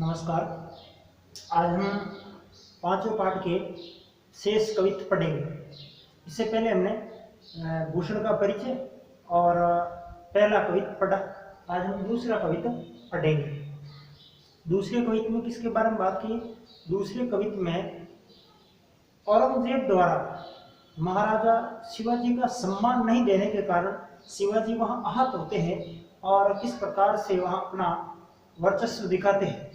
नमस्कार। आज हम पांचवें पाठ के शेष कवित्त पढ़ेंगे। इससे पहले हमने भूषण का परिचय और पहला कवित्त पढ़ा। आज हम दूसरा कवित्त पढ़ेंगे। दूसरे कवित्त में किसके बारे में बात की? दूसरे कवित्त में औरंगजेब द्वारा महाराजा शिवाजी का सम्मान नहीं देने के कारण शिवाजी वहां आहत होते हैं और किस प्रकार से वहां अपना वर्चस्व दिखाते हैं।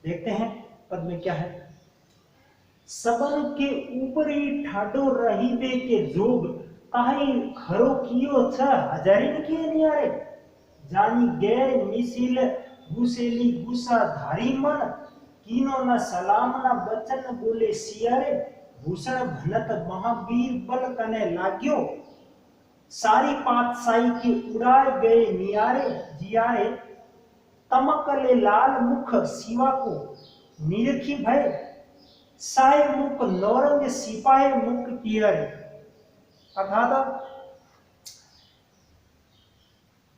देखते हैं पद में क्या है। सबन के ऊपरी ठाडो रहीबे के जोग ताही खरो कियो छ हजारिन के नियारे जानी गैर मिसिल गुसेली गुसा धारी मन कीनो न सलाम न बचन बोले सियारे भूषण भनत महावीर बल कने लाग्यो सारी पातशाही के उड़ाए गए नियारे जियारे तमकले लाल मुख शिवा को निरखी भय साय मुख नौरंग सिपाही मुख पियरे। अर्थात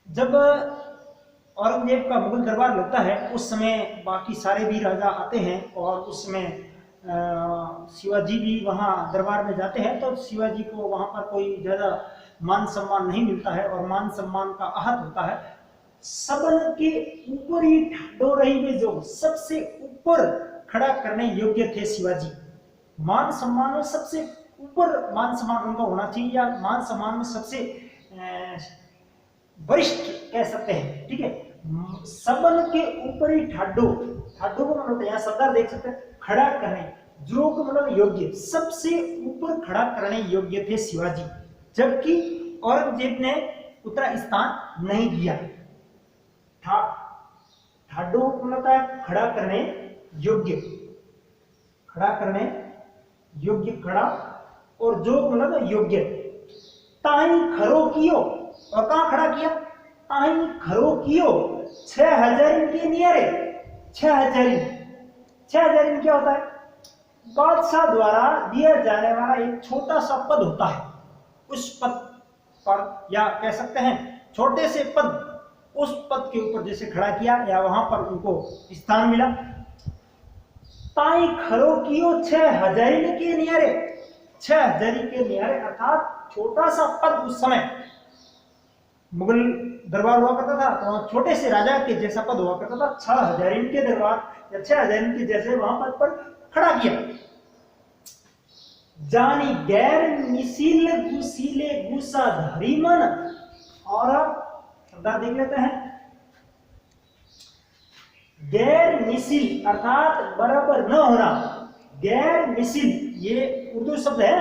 जब औरंगजेब का मुगल दरबार लगता है उस समय बाकी सारे भी राजा आते हैं और उस समय शिवाजी भी वहां दरबार में जाते हैं, तो शिवाजी को वहां पर कोई ज्यादा मान सम्मान नहीं मिलता है और मान सम्मान का आहत होता है। सबन के ऊपर ही ठाडो रही में जो सबसे ऊपर खड़ा करने योग्य थे शिवाजी। मान सम्मान में सबसे ऊपर मान सम्मान उनका होना चाहिए या मान सम्मान में सबसे वरिष्ठ कह सकते हैं। ठीक है, सबन के ऊपर ही ठाडो, ठाडो को मतलब यहाँ शब्द देख सकते हैं, खड़ा करने, जो को मतलब योग्य, सबसे ऊपर खड़ा करने योग्य थे शिवाजी, जबकि औरंगजेब ने उतना स्थान नहीं दिया। ठाडो मतलब है खड़ा करने योग्य, खड़ा करने योग्य, खड़ा, और जो मतलब योग्य। ताही खरो कियो, और कहां खड़ा किया? ताही खरो कियो 6000 के नियरे। 6000 क्या होता है? बादशाह द्वारा दिया जाने वाला एक छोटा सा पद होता है। उस पद पर, या कह सकते हैं छोटे से पद, उस पद के ऊपर जैसे खड़ा किया या वहां पर उनको स्थान मिला। ताई खरो कियो 6000 के नियारे, 6000 के नियारे अर्थात छोटा सा पद। उस समय मुगल दरबार हुआ करता था तो वहां छोटे से राजा के जैसा पद हुआ करता था। 6000 के दरबार या 6000 के जैसे वहां पद पर खड़ा किया। जानी गैर मिसिल गुसीले गुस्सा धारी मन, और देख लेते हैं। गैर मिसिल अर्थात बराबर न होना, गैर मिसिल ये उर्दू शब्द है।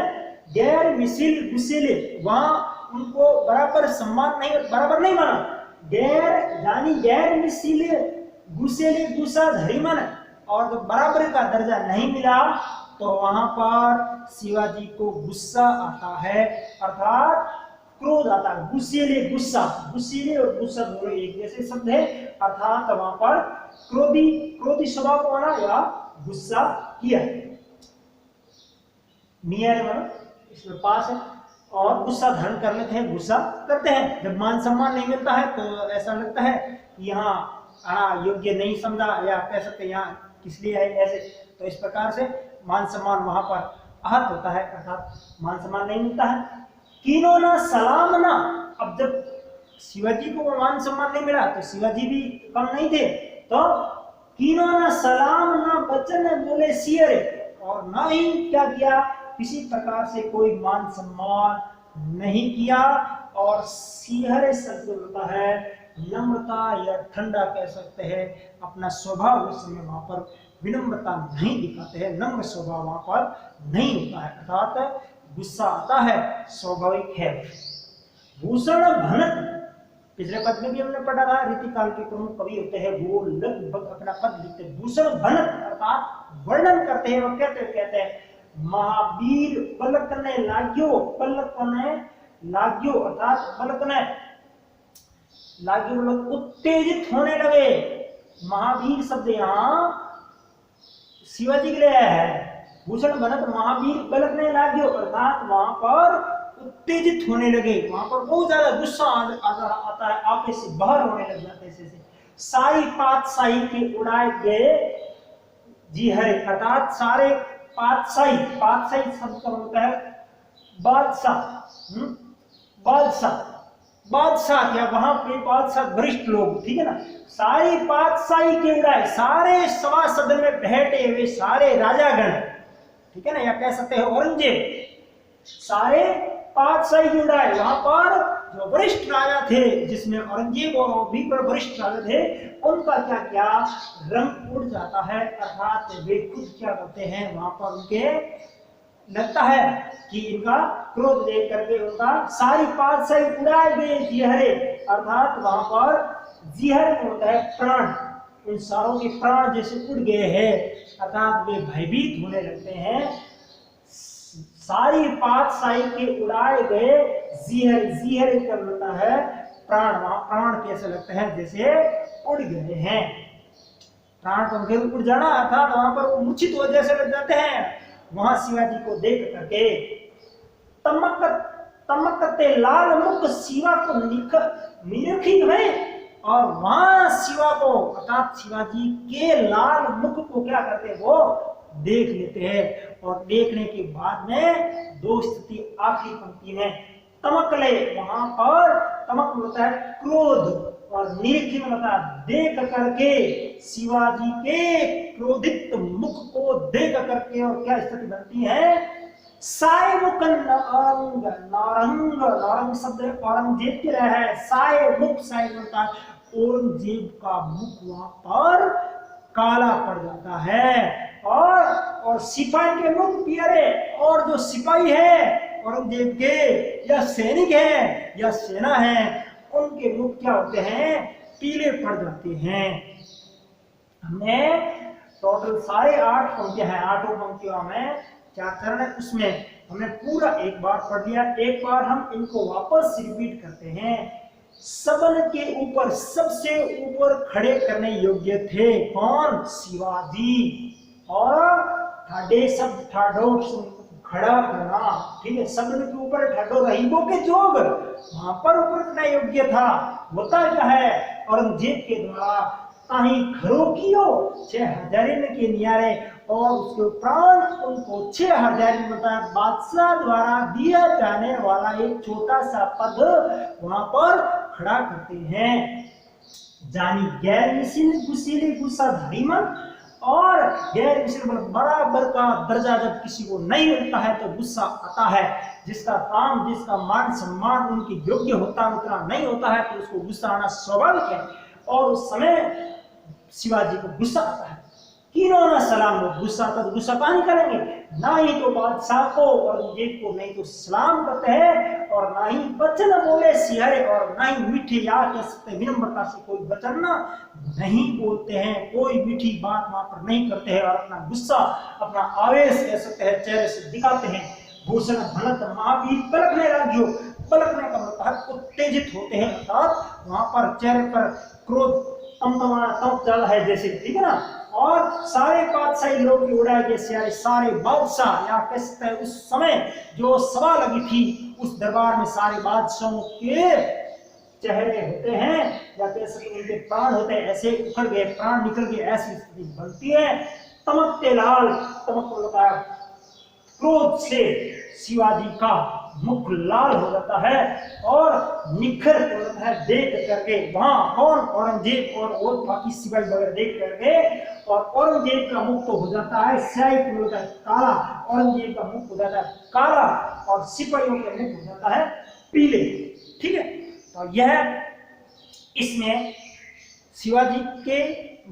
गैर मिसिल गुस्सेले, वहां उनको बराबर सम्मान नहीं, बराबर नहीं माना। यानी गैर मिसिल गुस्सेले गुस्सा धरी मन, और जब बराबर का दर्जा नहीं मिला तो वहां पर शिवाजी को गुस्सा आता है, अर्थात क्रोध आता है। गुस्सेले गुस्सा, गुस्सेले और गुस्सा दोनों एक जैसे शब्द है, अर्थात वहां पर क्रोधी स्वभाव को आना या गुस्सा किया। नियर मतलब इसमें पास है, और गुस्सा धारण कर लेते हैं, गुस्सा करते हैं। जब मान सम्मान नहीं मिलता है तो ऐसा लगता है कि यहाँ आना योग्य नहीं समझा, या कह सकते यहाँ किस लिए है ऐसे। तो इस प्रकार से मान सम्मान वहां पर आहत होता है, अर्थात मान सम्मान नहीं मिलता है। कीनो ना सलाम ना, अब जब शिवाजी को मान सम्मान नहीं मिला तो शिवाजी भी कम नहीं थे, तो कीनो ना सलाम ना बचन बोले सियरे, और ना ही क्या किया, किसी प्रकार से कोई मान सम्मान नहीं किया। और सिहरे शब्द होता है नम्रता या ठंडा कह सकते हैं, अपना स्वभाव उस समय वहां पर विनम्रता नहीं दिखाते हैं, नम्र स्वभाव वहां पर नहीं होता है, अर्थात गुस्सा आता है, स्वाभाविक है। भूषण भनत, पिछले पद में भी हमने पढ़ा था, रीतिकाल के प्रमुख कवि होते हैं वो लगभग अपना पद लिखते हैं। भूषण भनत अर्थात वर्णन करते हैं, वो कहते हैं महावीर पलकने लाग्यो, पलकने लाग्यो अर्थात पलकने लाग्यो मतलब उत्तेजित होने लगे। महावीर शब्द यहाँ शिवाजी के लिए आया है। भूषण भनत महावीर पलकने लाग्यो अर्थात वहां पर उत्तेजित होने लगे, वहां पर बहुत ज्यादा गुस्सा आता है, आपे से बाहर होने लग जाते हैं। सारी पातशाही के उड़ाए गए जी हरे, अर्थात सारे पातशाही, पातशाही शब्द का मतलब है बादशाह, बादशाह, बादशाह क्या वहां पे बादशाह वरिष्ठ लोग, ठीक है ना, सारी पातशाही के उड़ाए, सारे सभा सदन में बैठे हुए सारे राजागण, ठीक है ना, या कह सकते हैं औरंगजेब, सारे पातशाही के उड़ाए, वहां पर जो वरिष्ठ राजा थे जिसमें औरंगजेब और भी वरिष्ठ राजा थे, उनका क्या क्या रंग उड़ जाता है, अर्थात वे खुद क्या करते हैं, वहां पर उनके लगता है कि इनका क्रोध देख करके उनका सारी पातशाही उड़ाए गए जिहरे, अर्थात वहां पर जिहर होता है प्राण, उन सारों के प्राण जैसे उड़ गए हैं, अर्थात वे भयभीत होने लगते हैं, सारी पातशाही के उड़ाए गए जिहर, जिहर का मतलब है प्राण, वहां प्राण कैसे लगते हैं जैसे उड़ गए हैं, प्राण पंखे उड़ जाना, अर्थात वहां पर वो मूर्छित हो जैसे लग जाते हैं, वहां शिवाजी को देख करके तमकते लाल मुख शिवा को निरखी गए, और वहां शिवा को अर्थात शिवाजी के लाल मुख को क्या करते वो देख लेते हैं, और देखने के बाद में दो स्थिति आखिरी पंक्ति में तमकले, वहां पर तमक होता है क्रोध, और निरीखी होता देख करके, शिवाजी के क्रोधित मुख को देख करके, और क्या स्थिति बनती है, साय मुख नारंग, नारंग, नारंग शब्द औरंगजेब के रहा है, साय मुख, साय होता है औरंगजेब का मुख वहां पर काला पड़ जाता है, और सिपाही के मुख पियरे, और जो सिपाही है औरंगजेब के या सैनिक है या सेना है, उनके मुख क्या होते हैं, पीले पड़ जाते हैं। हमने टोटल सारे 8 पंक्तियां हैं, 8 पंक्तियों में 4 चरण है, उसमें हमने पूरा एक बार पढ़ लिया, एक बार हम इनको वापस रिपीट करते हैं। सबन के ऊपर सबसे ऊपर खड़े करने योग्य थे कौन, शिवाजी, और ठाडे शब्द ठाडो खड़ा करना, ठीक है, सबन के ऊपर ठाडो रहीबो के जोग, वहां पर ऊपर करना योग्य था, होता क्या है, औरंगजेब के द्वारा ताही घरों कियो 6000 के नियारे, और उसके उपरांत उनको 6000 बताया बादशाह द्वारा दिया जाने वाला एक छोटा सा पद वहां पर खड़ा करते हैं। जानी गैर मिसिल गुस्सीले गुस्साधारी मन, और गैर मिसिल बराबर का दर्जा जब किसी को नहीं मिलता है तो गुस्सा आता है, जिसका काम जिसका मान सम्मान उनके योग्य होता है उतना नहीं होता है तो उसको गुस्सा आना स्वाभाविक है, और उस समय शिवाजी को गुस्सा आता है, किन्हों ना सलाम लो, गुस्सा आता तो गुस्सा कहां निकालेंगे, ना ही तो बादशाह को औरंगजेब को नहीं तो सलाम करते हैं, और ना ही वचन बोले सिहरे, और ना ही मीठे या कह सकते विनम्रता से कोई वचन नहीं बोलते हैं, कोई मीठी बात वहां पर नहीं करते हैं, और अपना गुस्सा अपना आवेश कह सकते हैं चेहरे से दिखाते हैं। भूषण भनत महावीर पलकने राज्यो, पलकने का मतलब उत्तेजित होते हैं, अर्थात वहां पर चेहरे पर क्रोध ज्यादा है जैसे, ठीक है ना, और सारे बादशाही लोग उड़ाए गए सारे बादशाह, या कह सकते हैं उस समय जो सभा लगी थी उस दरबार में सारे बादशाहों के चेहरे होते हैं, या कह सकते हैं उनके प्राण होते हैं, ऐसे उखड़ गए, प्राण निकल गए, ऐसी स्थिति बनती है। तमकते लाल, तमक होता है क्रोध से शिवाजी का मुख लाल हो जाता है, और निखर हो जाता है देख करके, वहां कौन, औरंगजेब और बाकी सिपाही वगैरह देख करके, और औरंगजेब का मुख तो हो जाता है स्याही होता है काला, औरंगजेब का मुख हो जाता है काला, और सिपाहियों का मुख हो जाता है पीले, ठीक है। तो यह इसमें शिवाजी के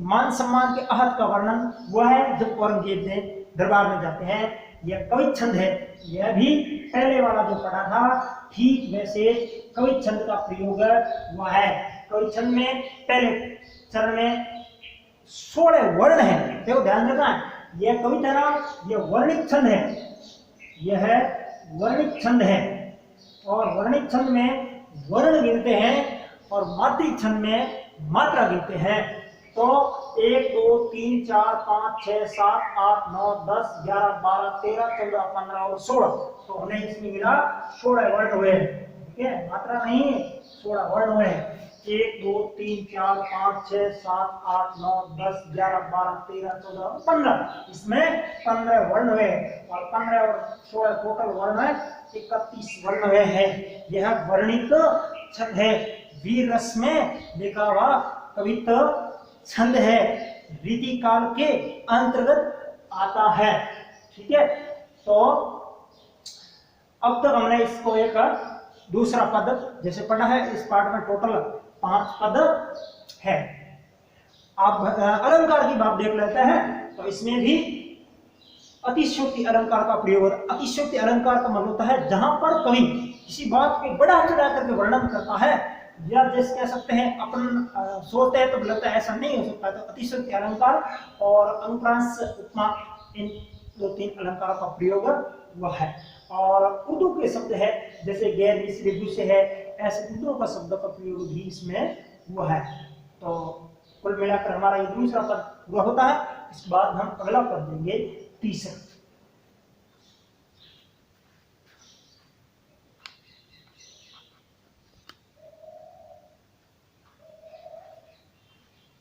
मान सम्मान के आहत का वर्णन हुआ है जब औरंगजेब ने दरबार में जाते हैं। यह कवि छंद है, यह भी पहले वाला जो पढ़ा था ठीक वैसे कवि छंद का प्रयोग हुआ है। कवि छंद में पहले चरण में 16 वर्ण है, देखो ध्यान रखना, यह कवि था ना, यह वर्णिक छंद है, यह वर्णिक छंद है, और वर्णिक छंद में वर्ण गिनते हैं और मात्रिक छंद में मात्रा गिनते हैं। तो 1 2 3 4 5 6 7 8 9 10 11 12 13 14 15 और 16, तो हमने इसमें मिला 16 वर्ण हुए, ठीक है, मात्रा नहीं 16 वर्ण हुए। 1 2 3 4 5 6 7 8 9 10 11 12 13 14 15, इसमें 15 वर्ण हुए और 15 और 16 टोटल वर्ण है 31 वर्ण हुए हैं। यह वर्णित छंद है, वीर रस में लिखा हुआ कवित्व छंद है, रीति काल के अंतर्गत आता है। ठीक है, तो अब तक हमने इसको एक दूसरा पद जैसे पढ़ा है। इस पाठ में टोटल 5 पद है। आप अलंकार की बात देख लेते हैं तो इसमें भी अतिशयोक्ति अलंकार का प्रयोग होता है। अतिशयोक्ति अलंकार का मतलब होता है जहां पर कवि किसी बात को बढ़ा चढ़ा करके वर्णन करता है, या जैसे कह सकते हैं अपन सोचते हैं तो लगता है ऐसा नहीं हो सकता, तो अतिशयोक्ति अलंकार और अनुप्रांस उपमा, इन 2-3 अलंकारों का प्रयोग वह है। और उर्दू के शब्द है जैसे गैर मिश्रित से है, ऐसे उर्दू का शब्द का प्रयोग भी इसमें हुआ है। तो कुल मिलाकर हमारा ये दूसरा पद पूरा होता है। इसके बाद हम अगला पद देंगे तीसरा।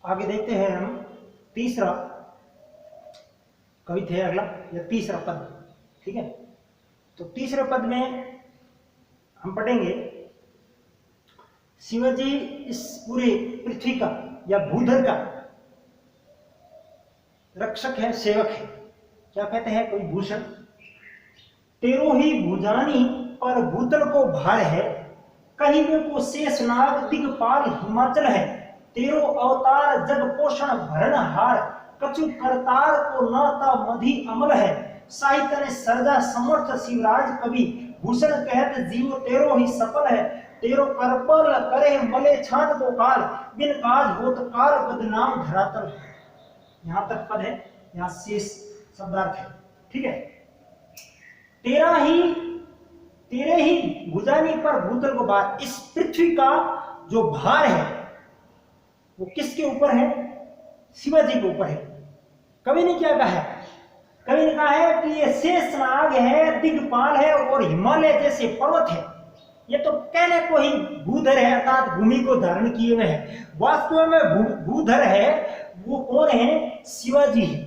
आगे देखते हैं हम तीसरा कविता है अगला, या तीसरा पद। ठीक है, तो तीसरे पद में हम पढ़ेंगे शिवाजी इस पूरे पृथ्वी का या भूधर का रक्षक है, सेवक है। क्या कहते हैं कोई भूषण, तेरो ही भुजानी पर भूतल को भार है, कहीं में को शेषनाग दिगपाल हिमाचल है, तेरो अवतार जग पोषण भरण हार, कछु करतार को नाता मधि अमल है, साहित्य ने सर्जा समर्थ शिवराज कवि, भूषण कहत जीव तेरो ही सफल है, तेरो करपल करे मले छांट को काल, बिन काज होत काल बदनाम धरातल। यहां तक पद है, यहां शेष शब्दार्थ है। ठीक है, तेरे ही भुजानी पर भूतल को भार, इस पृथ्वी का जो भार है वो किसके ऊपर है? शिवाजी के ऊपर है। कवि ने क्या कहा है? कवि ने कहा है कि ये शेषनाग है, दिग्पाल है और हिमालय जैसे पर्वत है। ये तो कहने को ही भूधर है, अर्थात भूमि को धारण किए हुए है। वास्तव में भूधर है वो कौन है? शिवाजी है।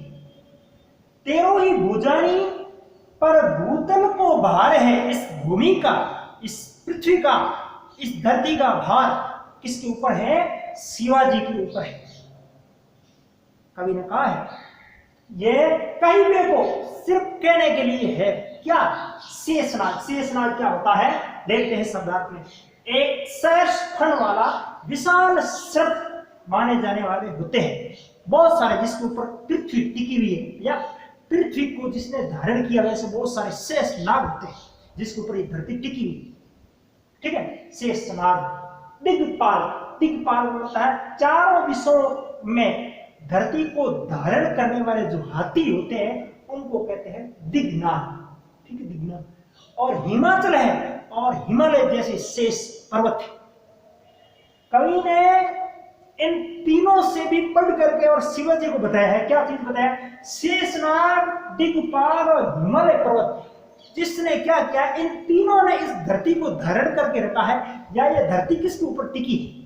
तेरो ही भुजानी पर भूतल को भार है, इस भूमि का, इस पृथ्वी का, इस धरती का भार किसके ऊपर है? शिवाजी के ऊपर है। कवि ने कहा है ये कहने को सिर्फ कहने के लिए है। क्या? शेषनाग। शेषनाग क्या होता है देखते हैं शब्दार्थ में। एक सहस्त्र वाला विशाल सर्प माने जाने वाले होते हैं बहुत सारे, जिसके ऊपर पृथ्वी टिकी हुई है, या पृथ्वी को जिसने धारण किया वैसे बहुत सारे शेषनाग होते हैं जिसके ऊपर ये धरती टिकी हुई। ठीक है, शेषनाग। दिग्पाल। दिग्पाल होता है चारों दिशाओं में धरती को धारण करने वाले जो हाथी होते हैं उनको कहते हैं दिग्नाग। ठीक है, दिग्नाग। और हिमाचल है और हिमालय जैसे शेष पर्वत है। कवि ने इन तीनों से भी पढ़ करके और शिवाजी को बताया है। क्या चीज बताया? शेषनाग, दिग्पाल और हिमालय पर्वत। जिसने क्या किया? इन तीनों ने इस धरती को धारण करके रखा है। या ये धरती किसके ऊपर टिकी है?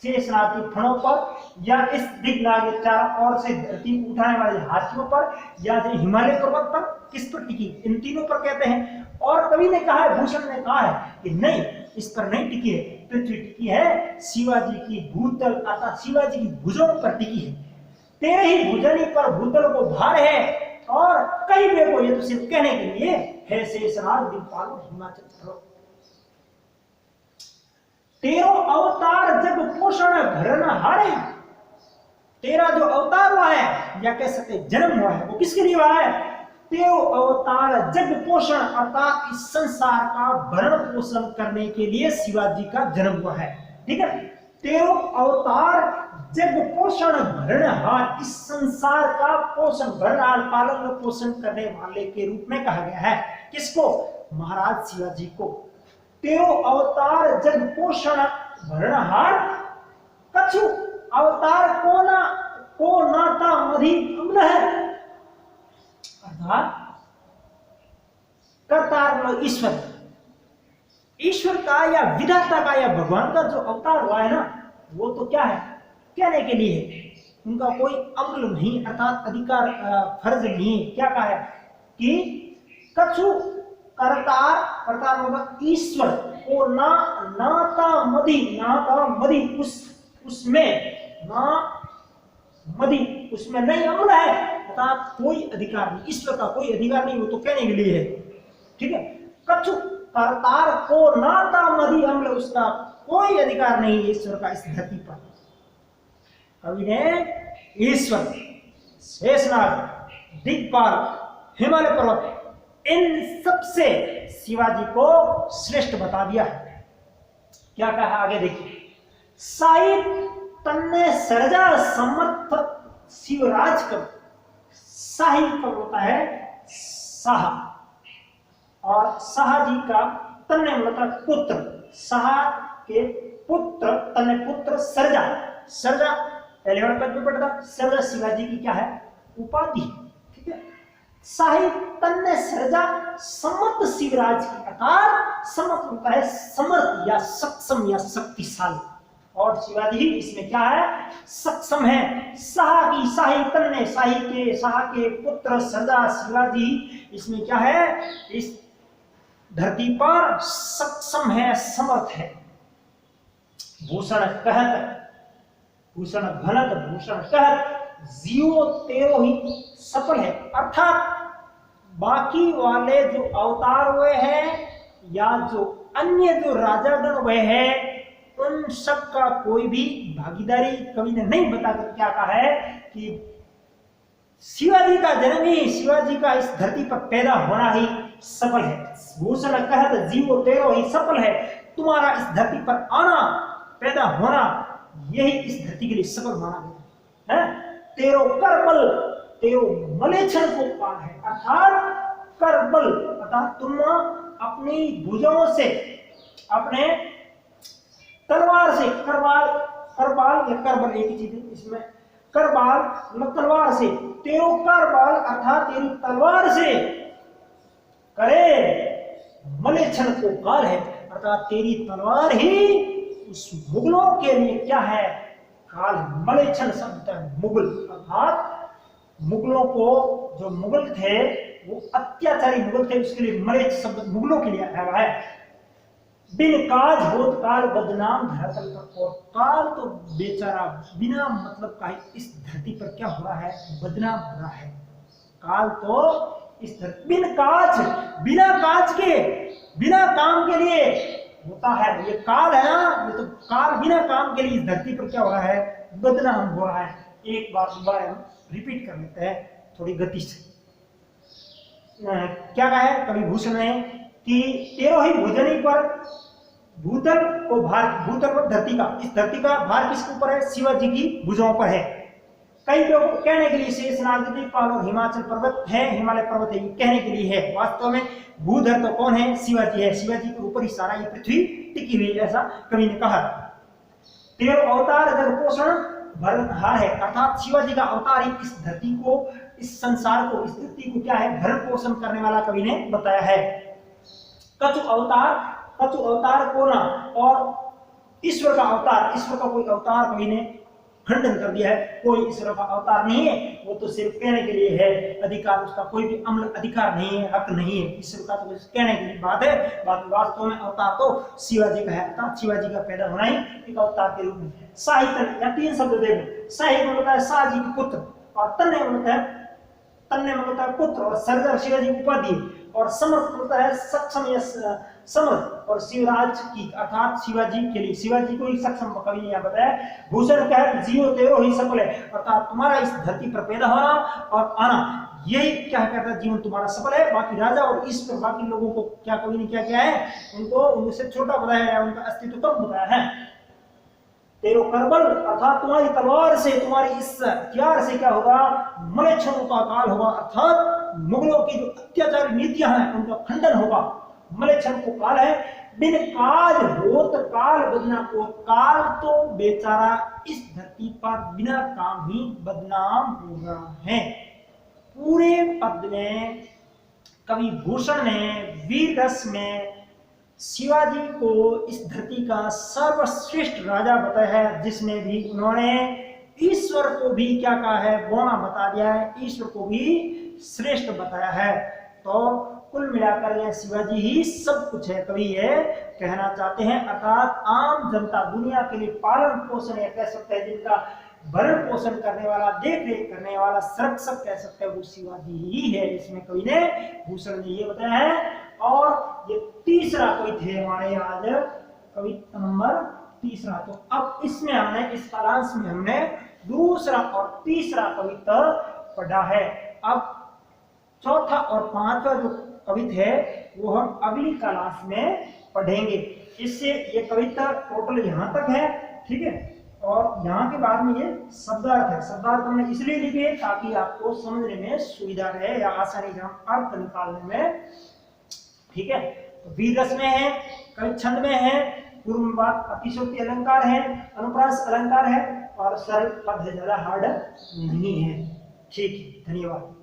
शेषनाग की फणों पर, या इस दिग्नाग चारों ओर से धरती को उठाने वाले हाथियों पर, या हिमालय पर्वत पर, किस पर टिकी? इन तीनों पर कहते हैं। और कवि ने कहा है, भूषण ने कहा है कि नहीं, इस पर नहीं टिकी है, पृथ्वी टिकी है शिवाजी की भूतल अर्थात शिवाजी की भुजों पर टिकी है। तेरे ही भुजनी पर भूतल को भार है, और कहीं पे को ये तो सिर्फ कहने के लिए है। शेषनाग, दिग्पाल और हिमाचल पर्वत। तेरो अवतार जग पोषण भरण हार है। तेरा जो अवतार हुआ है, या कह सकते जन्म हुआ है, वो किसके लिए हुआ है? तेरो अवतार जग पोषण अर्थात इस संसार का भरण पोषण करने के लिए शिवाजी का जन्म हुआ है। ठीक है, तेरो अवतार जग पोषण भरण हार, इस संसार का पोषण भरण पालन पोषण करने वाले के रूप में कहा गया है। किसको? महाराज शिवाजी को। तेरो अवतार जग पोषण भरणहार, कछु अवतार को नाता मधि अम्ल है। अर्थात करतार ईश्वर, ईश्वर का या विधाता का या भगवान का जो अवतार हुआ है ना, वो तो क्या है, कहने के लिए है, उनका कोई अमल नहीं अर्थात अधिकार फर्ज नहीं है। क्या कहा है कि कछु करतार करतार मतलब ईश्वर को नाता मदी उसमें नहीं अमल है अर्थात कोई अधिकार नहीं, ईश्वर का कोई अधिकार नहीं, वो तो कहने के लिए है। ठीक है, कछु करतार को नाता मदी अमल, उसका कोई अधिकार नहीं है ईश्वर का इस धरती पर। कवि ने ईश्वर, शेषनाग, दिक्पाल, हिमालय पर्वत, इन सबसे शिवाजी को श्रेष्ठ बता दिया है। क्या कहा आगे देखिए, साहिब तन्ने सर्जा समर्थ शिवराज कब, साहिब कब होता है साह, और शाह जी का तन्ने मतलब पुत्र, शाह के पुत्र, तन्ने पुत्र सर्जा, सर्जा पहले वाले पद में पढ़ता, सर्जा शिवाजी की क्या है उपाधि। ठीक है, शाही तन्ने सर्जा समर्थ शिवराज की, अर्थात समर्थ होता है समर्थ या सक्षम या शक्तिशाली, और शिवाजी ही इसमें क्या है सक्षम है। शाह की शाही तन्ने, शाह के पुत्र सर्जा शिवाजी इसमें क्या है, इस धरती पर सक्षम है, समर्थ है। भूषण कहत, भूषण घनत, भूषण कहत, जीवो तेरो ही सफल है, अर्थात बाकी वाले जो अवतार हुए हैं या जो अन्य जो राजागण हुए हैं उन सब का कोई भी भागीदारी कवि ने नहीं बताकर क्या कहा है कि शिवाजी का जन्म ही, शिवाजी का इस धरती पर पैदा होना ही सफल है। भूषण कहत जीवो तेरो ही सफल है, तुम्हारा इस धरती पर आना, पैदा होना, यही इस धरती के लिए सफल माना गया है। तेरो कर बल, तेरो मलेच्छन को काल है, अर्थात कर बल अर्थात तुम अपनी भुजाओं से, अपने तलवार से, करबाल करबाल या करबल एक ही चीज है इसमें, करबाल मतलब तलवार से, तेरो करबाल अर्थात तेरी तलवार से करे मलेच्छन को काल है, अर्थात तेरी तलवार ही उस मुगलों के लिए क्या है काल। मलेच्छन शब्द है मुगल, अर्थात मुगलों को, जो मुगल थे वो अत्याचारी मुगल थे, उसके लिए मलेच्छ शब्द मुगलों के लिए आया है। बिन काज होत काल बदनाम धरातल पर, और काल तो बेचारा बिना मतलब का इस धरती पर क्या हो रहा है, बदनाम हो रहा है। काल तो इस धरती बिन काज, बिना काज के, बिना काम के लिए होता है, ये काल है ना, ये तो काल बिना काम के लिए इस धरती पर क्या हो रहा है, बदनाम हो रहा है। एक बार दोबारा हम रिपीट कर लेते हैं थोड़ी गति से। क्या कहा है कवि भूषण ने कि तेरो ही भुजनी पर भूतल को भार, भूतल पर धरती का, इस धरती का भार किसके ऊपर है, शिवाजी की भुजाओं पर है। कई लोगों को कहने के लिए शेषनाग, दिक्पाल और हिमाचल पर्वत है, हिमालय पर्वत है, ये कहने के लिए है। वास्तव में भूधर तो कौन है, शिवाजी है, शिवाजी के ऊपर ही सारा ये पृथ्वी टिकी हुई, ऐसा कवि ने कहा। तेरो अवतार जग पोषण भरणहार है, अर्थात शिवाजी का अवतार ही इस धरती को, इस संसार को, इस धरती को क्या है भरण पोषण करने वाला कवि ने बताया है। कछु अवतार को ना, और ईश्वर का अवतार, ईश्वर का कोई अवतार कवि ने खंडन कर दिया है, कोई ईश्वर का अवतार नहीं है, वो तो सिर्फ कहने के लिए है, अधिकार उसका कोई भी अमल अधिकार नहीं है, हक नहीं है, ईश्वर का तो कहने के लिए बात है। बाकी वास्तव में अवतार तो शिवाजी का है, अर्थात शिवाजी का पैदा होना ही एक अवतार के रूप में। शाही तन या तीन शब्द देखो, शाही में होता है शाह जी के पुत्र, और तन्ने में होता है पुत्र, और सर्जा शिवाजी की उपाधि, और समर्थ होता है सक्षम या समर्थ, और शिवराज की अर्थात शिवाजी के लिए, शिवाजी को ही सक्षम कवि ने यह बताया। भूषण कह जीवो तेरो ही सफल है, अर्थात तुम्हारा इस धरती पर पैदा होना और आना, यही क्या कहता है जीवन तुम्हारा सफल है। बाकी राजा और ईश्वर बाकी लोगों को क्या कवि ने क्या किया है, उनको उनसे छोटा बताया है, उनका अस्तित्व कम बताया है। तेरो करबल अर्थात तुम्हारी तलवार से, तुम्हारी इस हथियार से क्या होगा, मलेच्छनों का काल होगा, अर्थात मुगलों की जो अत्याचारी नीतियां हैं उनका खंडन होगा। मलेच्छन को काल है, बिन काज होत काल बदनाम को, काल तो बेचारा इस धरती पर बिना काम ही बदनाम हो रहा है। पूरे पद में कवि भूषण ने वीर रस में शिवाजी को इस धरती का सर्वश्रेष्ठ राजा बताया है, जिसमें भी उन्होंने ईश्वर को भी क्या कहा है, बौना बता दिया है, ईश्वर को भी श्रेष्ठ बताया है। तो कुल मिलाकर यह शिवाजी ही सब कुछ है, कवि ये कहना चाहते हैं। अर्थात आम जनता, दुनिया के लिए पालन पोषण या कह सकते हैं, जिनका भरण पोषण करने वाला, देख रेख करने वाला, संरक्षक कह सकते हैं, वो शिवाजी ही है। इसमें कवि ने, भूषण ने ये बताया है। और ये तीसरा कवि थे हमारे आज कविता नंबर तीसरा। तो अब इसमें हमने, इस सारांश में हमने दूसरा और तीसरा कविता पढ़ा है। अब चौथा और पांचवा जो कविता है वो हम अगली क्लास में पढ़ेंगे। इससे ये कविता टोटल यहाँ तक है, ठीक है। और यहाँ के बाद में ये शब्दार्थ है। शब्दार्थ हमने इसलिए लिखे ताकि आपको समझने में सुविधा रहे या आसानी से हम अर्थ निकालने में, ठीक है। तो वीर रस में है, कवि छंद में है, पूर्व में बात अतिशयोक्ति अलंकार है, अनुप्रास अलंकार है और सरल पद है, ज्यादा हार्ड नहीं है। ठीक है, धन्यवाद।